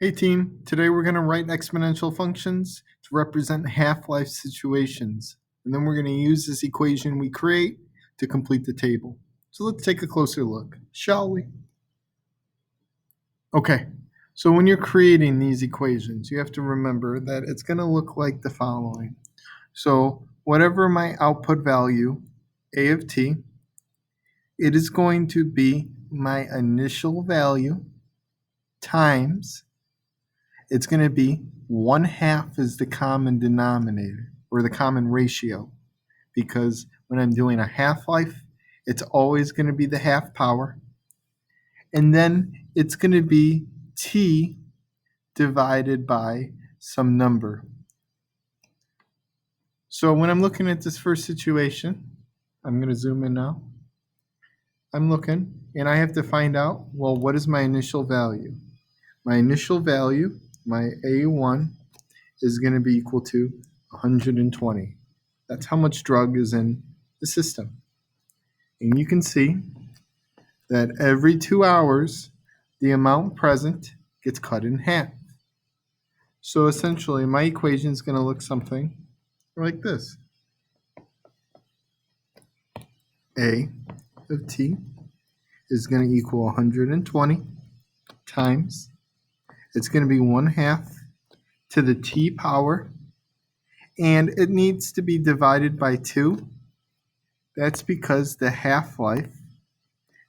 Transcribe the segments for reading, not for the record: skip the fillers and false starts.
Hey team, today we're going to write exponential functions to represent half-life situations. And then we're going to use this equation we create to complete the table. So let's take a closer look, shall we? Okay, so when you're creating these equations, you have to remember that it's going to look like the following. So whatever my output value, A of t, it is going to be my initial value times, it's going to be 1/2 is the common denominator, or the common ratio, because when I'm doing a half-life, it's always going to be the half power. And then it's going to be t divided by some number. So when I'm looking at this first situation, I'm going to zoom in now. I'm looking, and I have to find out, well, what is my initial value? My initial value, my A1, is going to be equal to 120. That's how much drug is in the system. And you can see that every 2 hours, the amount present gets cut in half. So essentially, my equation is going to look something like this. A of t is going to equal 120 times, it's going to be 1/2 to the t power, and it needs to be divided by 2. That's because the half-life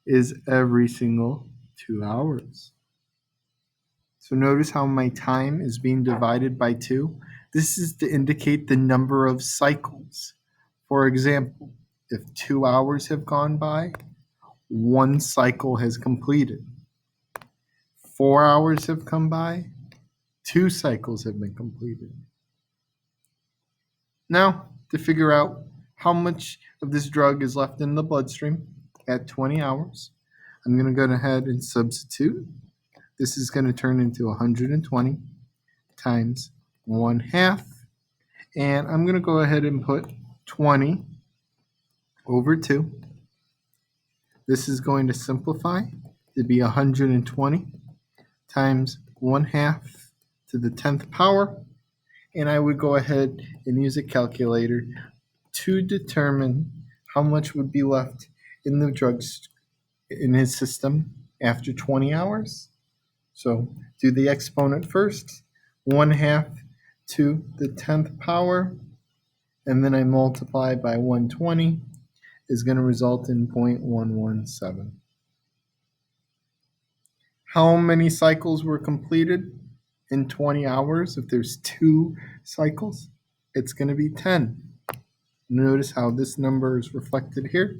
is every single 2 hours. So notice how my time is being divided by 2. This is to indicate the number of cycles. For example, if 2 hours have gone by, 1 cycle has completed. 4 hours have come by, 2 cycles have been completed. Now, to figure out how much of this drug is left in the bloodstream at 20 hours, I'm going to go ahead and substitute. This is going to turn into 120 times 1/2. And I'm going to go ahead and put 20 over 2. This is going to simplify to be 120 times 1/2 to the 10th power. And I would go ahead and use a calculator to determine how much would be left in the drugs in his system after 20 hours. So do the exponent first, 1/2 to the 10th power, and then I multiply by 120 is going to result in 0.117. How many cycles were completed in 20 hours? If there's 2 cycles, it's going to be 10. Notice how this number is reflected here.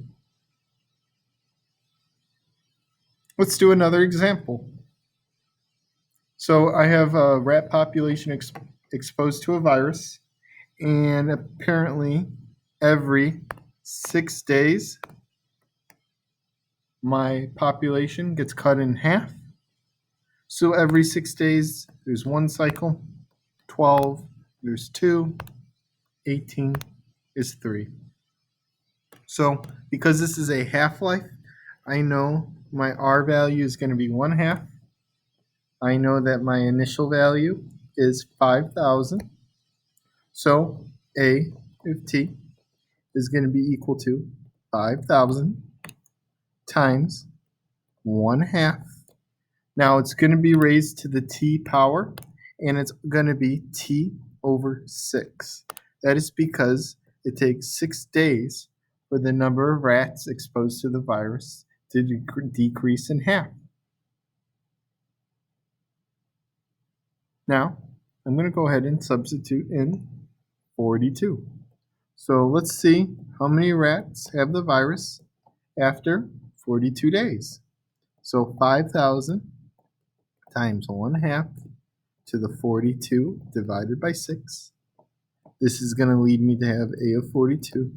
Let's do another example. So I have a rat population exposed to a virus, and apparently every 6 days my population gets cut in half. So every 6 days there's 1 cycle, 12 there's 2, 18 is 3. So because this is a half-life, I know my R value is going to be 1/2. I know that my initial value is 5,000. So A of t is going to be equal to 5,000 times 1/2. Now it's going to be raised to the t power, and it's going to be t over 6. That is because it takes 6 days for the number of rats exposed to the virus to decrease in half. Now, I'm going to go ahead and substitute in 42. So let's see how many rats have the virus after 42 days. So 5,000 times 1/2 to the 42 divided by 6. This is going to lead me to have A of 42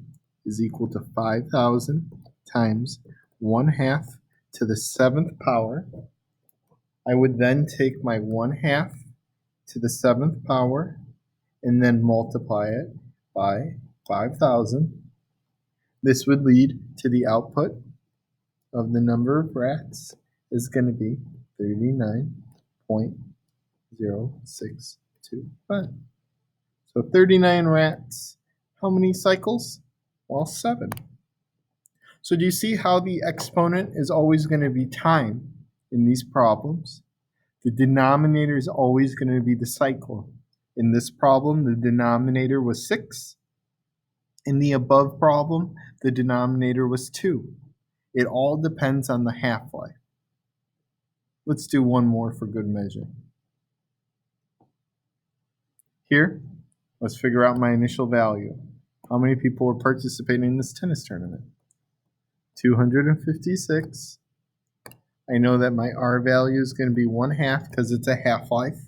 is equal to 5,000 times 1/2 to the 7th power. I would then take my 1/2 to the 7th power and then multiply it by 5,000. This would lead to the output of the number of rats is going to be 39.0. 0.0625. So 39 rats. How many cycles? Well, 7. So do you see how the exponent is always going to be time in these problems? The denominator is always going to be the cycle. In this problem, the denominator was 6. In the above problem, the denominator was 2. It all depends on the half-life. Let's do one more for good measure. Here, let's figure out my initial value. How many people were participating in this tennis tournament? 256. I know that my R value is going to be 1/2 because it's a half-life.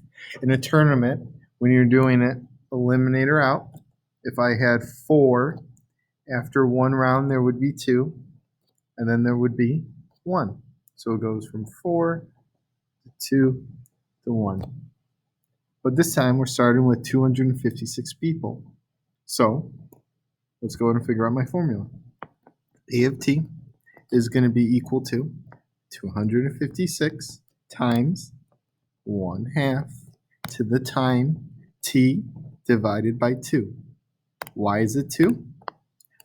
In a tournament, when you're doing it eliminator out, if I had 4, after one round there would be 2, and then there would be 1. So it goes from 4 to 2 to 1. But this time we're starting with 256 people. So let's go ahead and figure out my formula. A of t is going to be equal to 256 times 1/2 to the time t divided by 2. Why is it 2?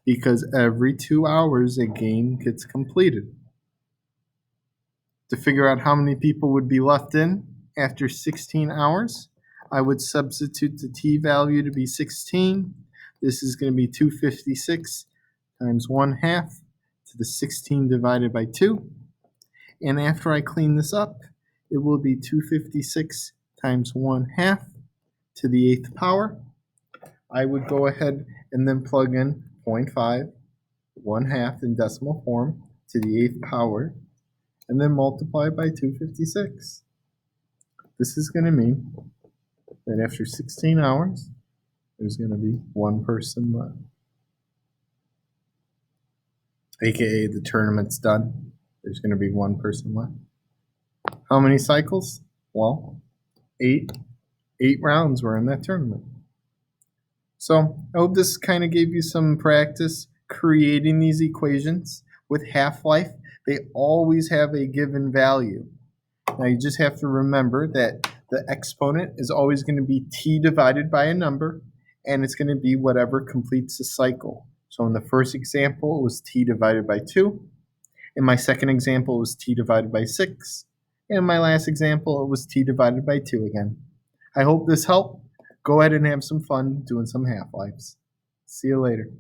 Because every 2 hours a game gets completed. To figure out how many people would be left in after 16 hours, I would substitute the t value to be 16. This is going to be 256 times 1/2 to the 16 divided by 2. And after I clean this up, it will be 256 times 1/2 to the 8th power. I would go ahead and then plug in 0.5, 1/2 in decimal form to the 8th power, and then multiply by 256. This is going to mean that after 16 hours, there's going to be 1 person left. AKA the tournament's done. There's going to be 1 person left. How many cycles? Well, 8. 8 rounds were in that tournament. So I hope this kind of gave you some practice creating these equations. With half-life, they always have a given value. Now you just have to remember that the exponent is always going to be t divided by a number, and it's going to be whatever completes the cycle. So in the first example, it was t divided by 2. In my second example, it was t divided by 6. And in my last example, it was t divided by 2 again. I hope this helped. Go ahead and have some fun doing some half-lives. See you later.